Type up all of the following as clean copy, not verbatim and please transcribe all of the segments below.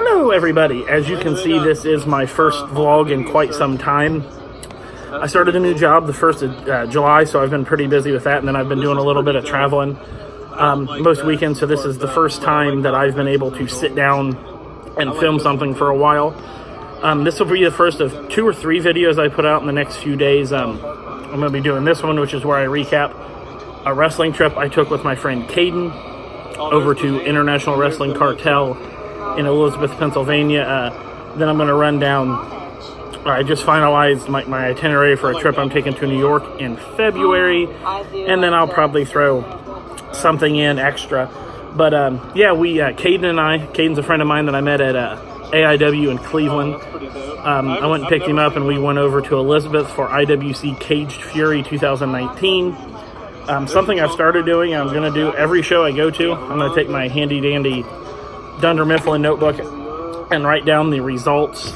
Hello everybody, as you can see, this is my first vlog in quite some time. I started a new job the 1st of July, so I've been pretty busy with that, and then I've been doing a little bit of traveling most weekends, so this is the first time that I've been able to sit down and film something for a while. This will be the first of 2 or 3 videos I put out in the next few days. I'm going to be doing this one, which is where I recap a wrestling trip I took with my friend Caden over to International Wrestling Cartel in Elizabeth, Pennsylvania. Then I'm going to run down, I just finalized my itinerary for a trip I'm taking to New York in February, and then I'll probably throw something in extra. But yeah, Caden's a friend of mine that I met at AIW in Cleveland. I went and picked him up, and we went over to Elizabeth for IWC Caged Fury 2019. Something I've started doing, I'm going to do every show I go to. I'm going to take my handy-dandy Dunder Mifflin notebook and write down the results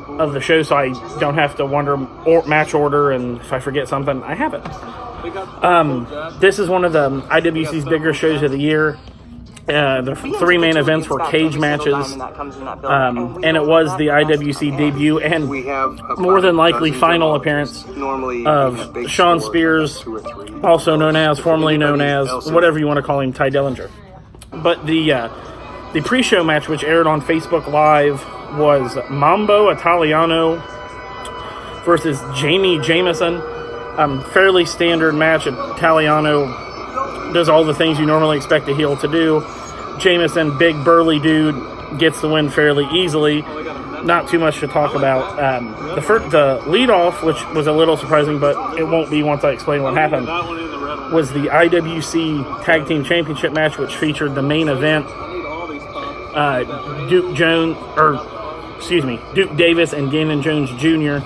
of the show so I don't have to wonder match order, and if I forget something, I have it. This is one of the IWC's bigger shows of the year. The 3 main events were cage matches, and it was the IWC debut and more than likely final appearance of Sean Spears, also formerly known as, whatever you want to call him, Ty Dillinger. But the pre-show match, which aired on Facebook Live, was Mambo Italiano versus Jamie Jameson. Fairly standard match. Italiano does all the things you normally expect a heel to do. Jameson, big burly dude, gets the win fairly easily. Not too much to talk about. The lead-off, which was a little surprising, but it won't be once I explain what happened, was the IWC Tag Team Championship match, which featured the main event, Duke Davis and Gannon Jones Jr.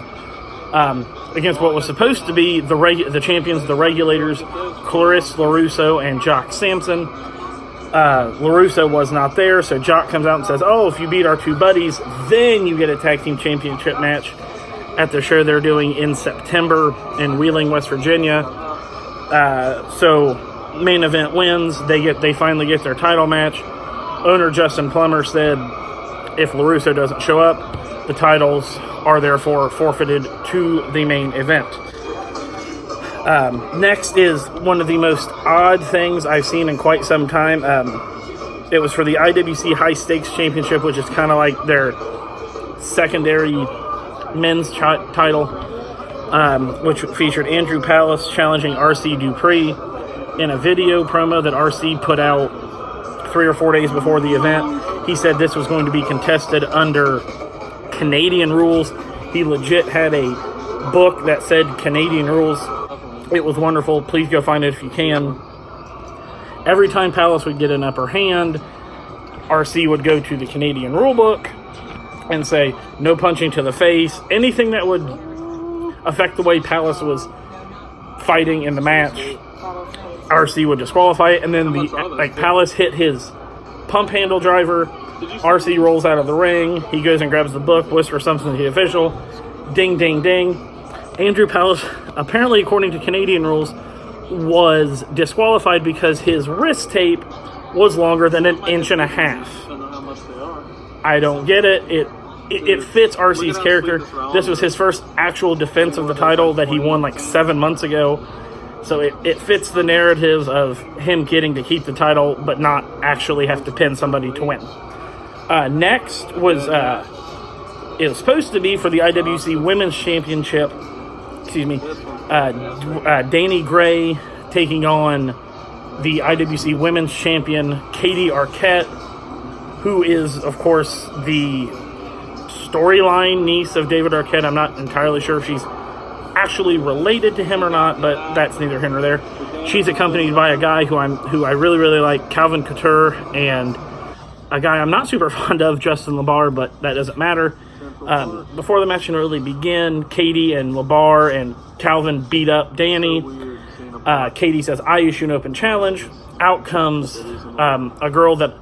Against what was supposed to be the champions, the Regulators, Clarisse LaRusso and Jock Sampson. LaRusso was not there, so Jock comes out and says, "Oh, if you beat our 2 buddies, then you get a Tag Team Championship match at the show they're doing in September in Wheeling, West Virginia." So main event wins. They finally get their title match. Owner Justin Plummer said if LaRusso doesn't show up, the titles are therefore forfeited to the main event. Next is one of the most odd things I've seen in quite some time. It was for the IWC High Stakes Championship, which is kind of like their secondary men's title, which featured Andrew Palace challenging RC Dupree in a video promo that RC put out 3 or 4 days before the event. He said this was going to be contested under Canadian rules. He legit had a book that said Canadian rules. It was wonderful. Please go find it if you can. Every time Palace would get an upper hand, RC would go to the Canadian rule book and say, no punching to the face. Anything that would affect the way Palace was fighting in the match, RC would disqualify it. And then Palace hit his pump handle driver. RC rolls out of the ring. He goes and grabs the book, whispers something to the official. Ding, ding, ding. Andrew Palace, apparently according to Canadian rules, was disqualified because his wrist tape was longer than 1.5 inches. I don't get it. It fits RC's character. This was his first actual defense of the title that he won like 7 months ago. So it fits the narrative of him getting to keep the title but not actually have to pin somebody to win. Next was it was supposed to be for the IWC Women's Championship. Danny Gray taking on the IWC Women's Champion Katie Arquette, who is, of course, the storyline niece of David Arquette. I'm not entirely sure if she's actually related to him or not, but that's neither here nor there. She's accompanied by a guy who I really, really like, Calvin Couture, and a guy I'm not super fond of, Justin LaBar, but that doesn't matter. Before the match can really begin, Katie and LaBar and Calvin beat up Danny. Katie says, "I issue an open challenge." Out comes a girl that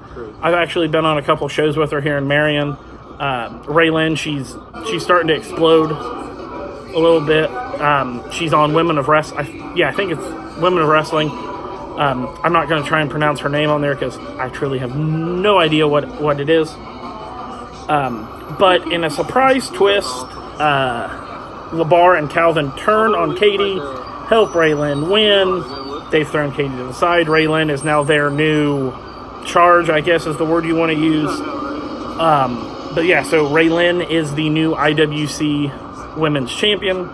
I've actually been on a couple shows with her here in Marion. Raylan, she's starting to explode a little bit. She's on Women of Wrestling. I think it's Women of Wrestling. I'm not going to try and pronounce her name on there because I truly have no idea what it is. But in a surprise twist, LeBar and Calvin turn on Katie, help Raylan win. They've thrown Katie to the side. Raylan is now their new charge, I guess is the word you want to use. But yeah, so Raylan is the new IWC Women's Champion.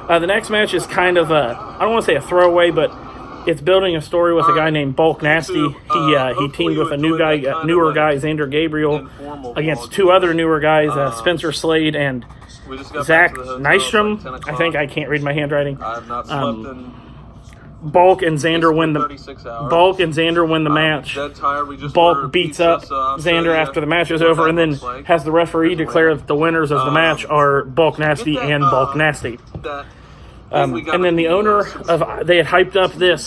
The next match is kind of I don't want to say a throwaway, but it's building a story with a guy named Bulk Nasty. He teamed with a newer guy, Xander Gabriel, against two other newer guys, Spencer Slade and Zach Nystrom. I can't read my handwriting. Bulk and Xander win the match. Bulk beats up Xander after the match is over, and then has the referee declare that the winners of the match are Bulk Nasty and Bulk Nasty. And then the owner of, they had hyped up this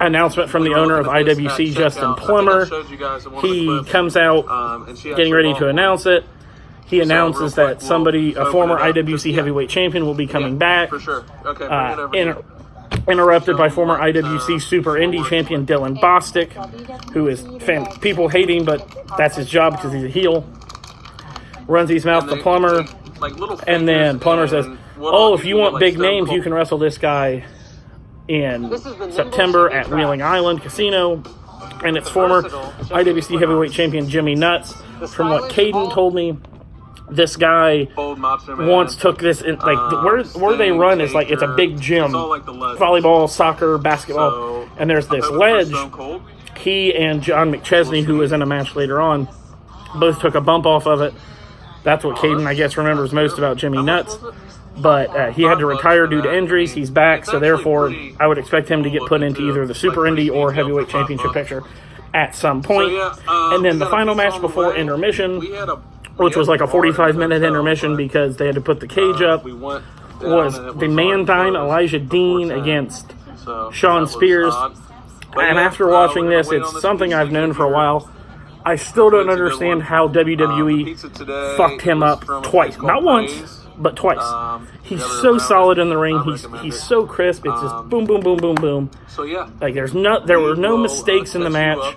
announcement from the owner of IWC, Justin Plummer. He comes out getting ready to announce it. He announces that a former IWC heavyweight champion, will be coming back. Interrupted by former IWC Super Indie champion Dylan Bostic, who is people hate him, but that's his job because he's a heel. Runs his mouth to Plummer, and then Plummer says, "Oh, if you want big names, you can wrestle this guy in September at Wheeling Island Casino." And it's former IWC heavyweight champion Jimmy Nuts. From what Caden told me, this guy once took this in, where they run is it's a big gym, volleyball, soccer, basketball, and there's this ledge. He and John McChesney, who was in a match later on, both took a bump off of it. That's what Caden, I guess, remembers most about Jimmy Nuts. But he had to retire due to injuries. He's back, so therefore I would expect him to get put into either the Super Indie or Heavyweight Championship picture at some point. And then the final match before intermission, which was like a 45-minute intermission because they had to put the cage up, was the Man-Thine Elijah Dean against Sean Spears. And after watching this, it's something I've known for a while. I still don't understand how WWE fucked him up twice. Not once, but twice. He's so solid in the ring. He's so crisp. It's just boom, boom, boom, boom, boom. There were no mistakes in the match.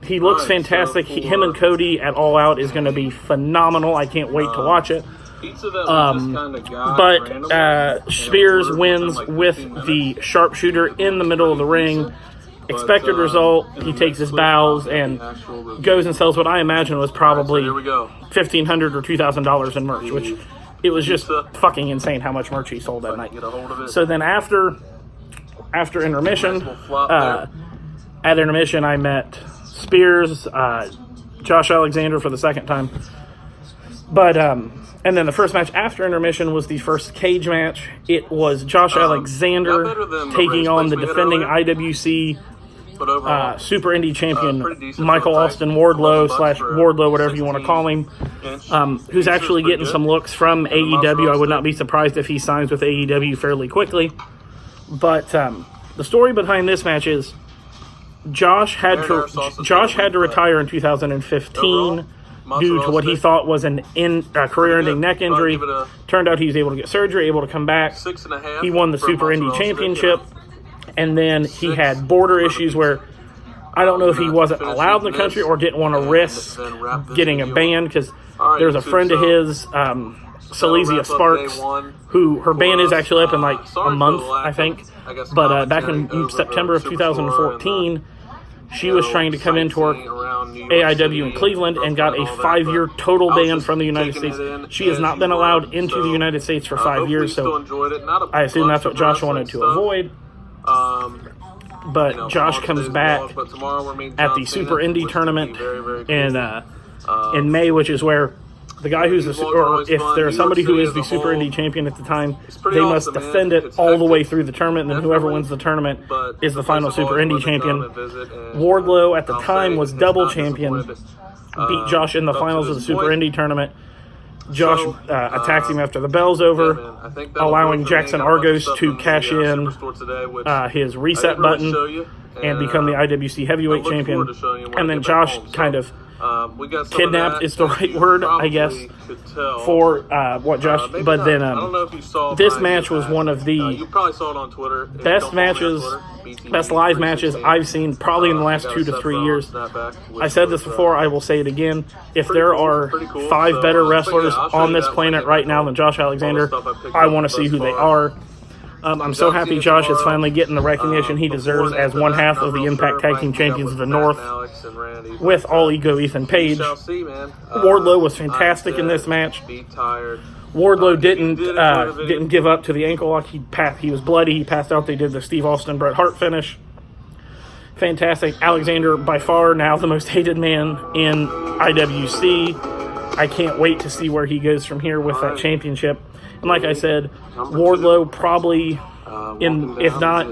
He looks fantastic. Him and Cody at All Out is going to be phenomenal. I can't wait to watch it. But Spears wins with the sharpshooter in the middle of the ring. Expected result, he takes his bows and goes and sells what I imagine was probably $1,500 or $2,000 in merch, which it was just fucking insane how much merch he sold that night. So then after intermission, at intermission I met Spears, Josh Alexander for the second time. But and then the first match after intermission was the first cage match. It was Josh Alexander taking on the defending IWC Super Indie champion Michael Austin Wardlow, whatever you want to call him, who's actually getting some looks from AEW. I would not be surprised if he signs with AEW fairly quickly. But the story behind this match is Josh had to retire in 2015 due to what he thought was an career-ending neck injury. Turned out he was able to get surgery, able to come back. He won the Super Indie Championship. And then he had border issues where I don't know if he wasn't allowed in the country or didn't want to risk getting a ban, because there's a friend of his, Silesia Sparks, who her ban is actually up in like a month, I think. But back in September of 2014, she was trying to come into her AIW in Cleveland and got a 5-year total ban from the United States. She has not been allowed into the United States for 5 years, so I assume that's what Josh wanted to avoid. But Josh comes back at the Super Indie tournament in May, which is where the guy who's if there's somebody who is the Super Indie champion at the time, they must defend it all the way through the tournament, and then whoever wins the tournament is the final Super Indie champion. Wardlow at the time was double champion, beat Josh in the finals of the Super Indie tournament. Josh attacks him after the bell's over, allowing Jackson Argos to cash in his reset button and become the IWC heavyweight champion. And then Josh kind of We got some kidnapped is the right word, I guess, for what Josh. But then I don't know if you saw this match was one of the you probably saw it on Twitter. best matches, best live matches I've seen probably in the last 2 to 3 years. I said this before, I will say it again. If there are 5 better wrestlers on this planet right now than Josh Alexander, I want to see who they are. I'm so happy Josh is finally getting the recognition he deserves as one half of the Impact Tag Team Champions of the North with All Ego Ethan Page. Wardlow was fantastic in this match. Wardlow didn't give up to the ankle lock. He was bloody. He passed out. They did the Steve Austin Bret Hart finish. Fantastic. Alexander, by far now the most hated man in IWC. I can't wait to see where he goes from here with that championship. And like I said, Wardlow probably, if not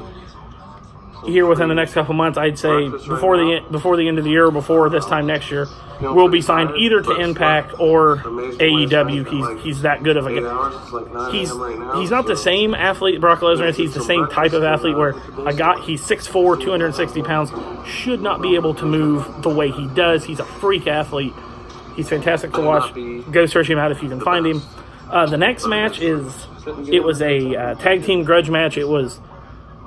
here within the next couple months, I'd say before the end of the year or before this time next year, will be signed either to Impact or AEW. He's that good of a guy. He's not the same athlete Brock Lesnar is. He's the same type of athlete where he's 6'4", 260 pounds, should not be able to move the way he does. He's a freak athlete. He's fantastic to watch. Go search him out if you can find him. The next match was a tag team grudge match. It was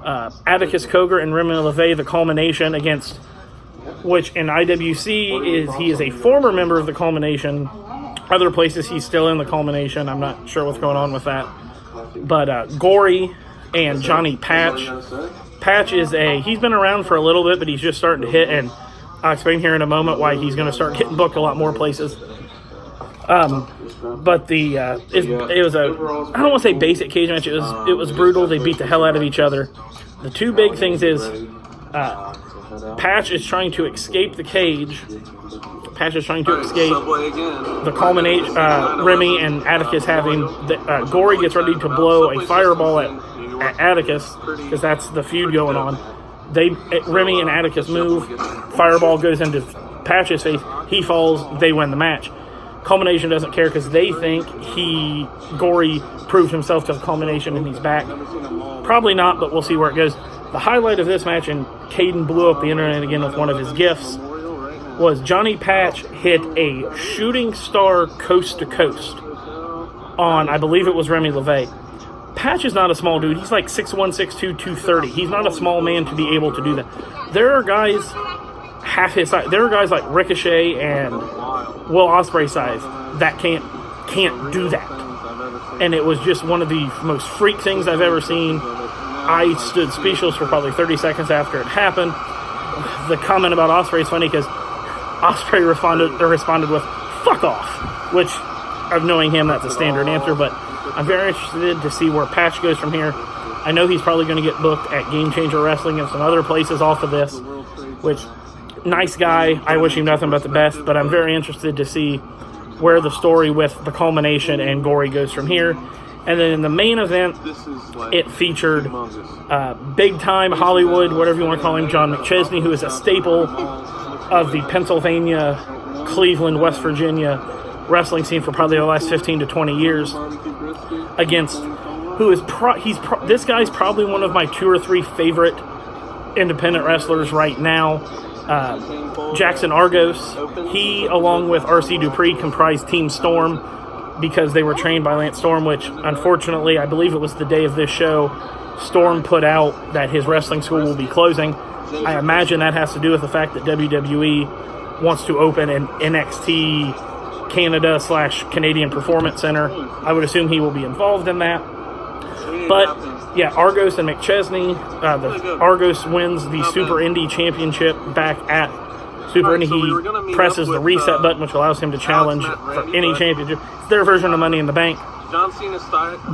Atticus Cogar and Remy LeVay, the Culmination, against which in IWC he is a former member of the Culmination. Other places he's still in the Culmination. I'm not sure what's going on with that. But Gory and Johnny Patch. Patch he's been around for a little bit, but he's just starting to hit, and I'll explain here in a moment why he's going to start getting booked a lot more places. But it was I don't want to say basic cage match. It was brutal. They beat the hell out of each other. The two big things is Patch is trying to escape the cage. Patch is trying to escape the Culmination. Remy and Atticus having Gory gets ready to blow a fireball at Atticus because that's the feud going on. Remy and Atticus move. Fireball goes into Patch's face. He falls. They win the match. Culmination doesn't care because they think Gory proved himself to the Culmination and he's back. Probably not, but we'll see where it goes. The highlight of this match, and Caden blew up the internet again with one of his gifts, was Johnny Patch hit a shooting star coast to coast on, I believe it was Remy LeVay. Patch is not a small dude. He's like 6'1", 6'2", 230. He's not a small man to be able to do that. There are guys half his size. There are guys like Ricochet and Will Ospreay size that can't do that. And it was just one of the most freak things I've ever seen. I stood speechless for probably 30 seconds after it happened. The comment about Ospreay is funny because Ospreay responded with "fuck off," which, of knowing him, that's a standard answer. But I'm very interested to see where Patch goes from here. I know he's probably going to get booked at Game Changer Wrestling and some other places off of this, which, nice guy. I wish him nothing but the best, but I'm very interested to see where the story with the Culmination and Gory goes from here. And then in the main event, it featured big-time Hollywood, whatever you want to call him, John McChesney, who is a staple of the Pennsylvania, Cleveland, West Virginia wrestling scene for probably the last 15 to 20 years, against who is this guy's probably one of my 2 or 3 favorite independent wrestlers right now. Jackson Argos. He, along with R.C. Dupree, comprised Team Storm because they were trained by Lance Storm, which, unfortunately, I believe it was the day of this show, Storm put out that his wrestling school will be closing. I imagine that has to do with the fact that WWE wants to open an NXT Canada/Canadian Performance Center. I would assume he will be involved in that. But, yeah, Argos and McChesney. Argos wins the Super Indie Championship back at Super Indie. He presses the reset button, which allows him to challenge for any championship. It's their version of Money in the Bank.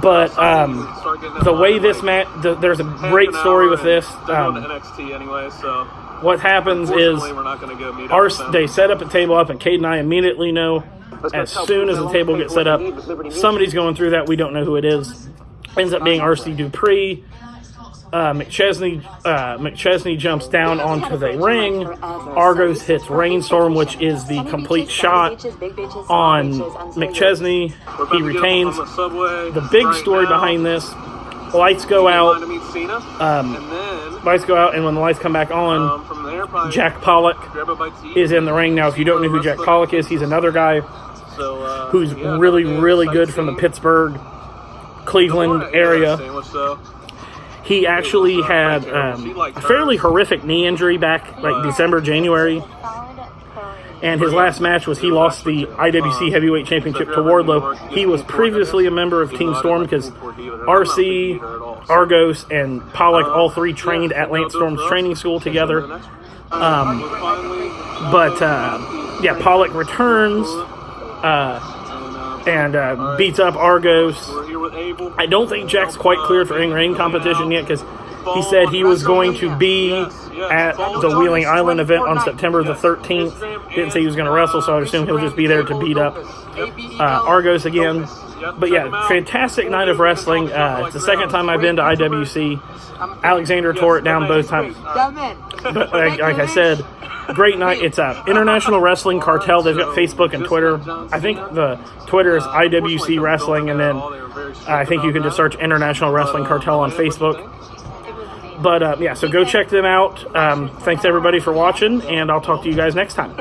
But the way this match, there's a great story with this. What happens is they set up a table up, and Cade and I immediately know as soon as the table gets set up, somebody's going through that. We don't know who it is. Ends up being R.C. Dupree. McChesney jumps down onto the ring. Argos hits Rainstorm, which is the complete shot on McChesney. He retains. The big story behind this, lights go out. And when the lights come back on, Jack Pollock is in the ring. Now, if you don't know who Jack Pollock is, he's another guy who's really, really good from the Pittsburgh, Cleveland area. He actually had a fairly horrific knee injury back like December, January. And his last match was he lost the IWC Heavyweight Championship to Wardlow. He was previously a member of Team Storm because RC, Argos, and Pollock all three trained at Lance Storm's training school together. Yeah, Pollock returns and beats up Argos. I don't think Jack's quite cleared for in-ring competition yet because he said he was going to be at the Wheeling Island event on September the 13th. Didn't say he was going to wrestle, so I assume he'll just be there to beat up Argos again. But yeah, fantastic night of wrestling. It's the second time I've been to IWC. Alexander tore it down both times. But like I said, great night. It's International Wrestling Cartel. They've got Facebook and Twitter. I think the Twitter is IWC Wrestling, and then I think you can just search International Wrestling Cartel on Facebook. But yeah, so go check them out. Thanks everybody for watching, and I'll talk to you guys next time.